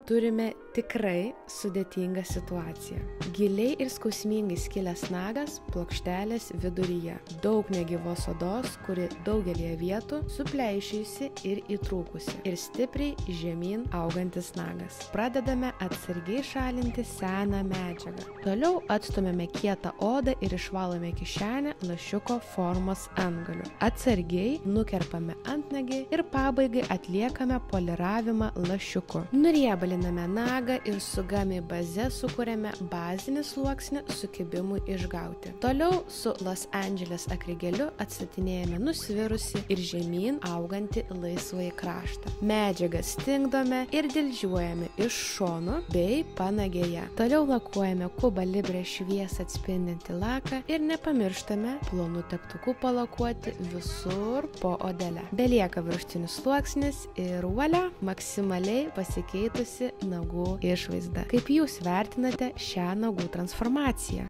Turime tikrai sudėtingą situaciją. Giliai ir skausmingai skilęs nagas, plokštelės viduryje. Daug negyvos odos, kuri daugelėje vietų supleišėjusi ir įtrūkusi. Ir stipriai žemyn augantis nagas. Pradedame atsargiai šalinti seną medžiagą. Toliau atstumėme kietą odą ir išvalome kišenę lašiuko formos antgaliu. Atsargiai nukerpame antnagį ir pabaigai atliekame poliravimą lašiuku. Nuriebaliname nagą ir su gami baze sukuriame bazinį sluoksnį sukibimui išgauti. Toliau su Los Angeles akrigeliu atstatinėjame nusvirusi ir žemyn augantį laisvąjį kraštą. Medžiagą stingdome ir dildžiuojame iš šonų bei panagėje. Toliau lakuojame Cuba Libre šviesą atspindintį laką ir nepamirštame plonu teptuku palakuoti visur po odelę. Belieka viršutinis sluoksnis ir voila, maksimaliai pasikeitusi nagų išvaizda. Kaip jūs vertinate šią nagų transformaciją?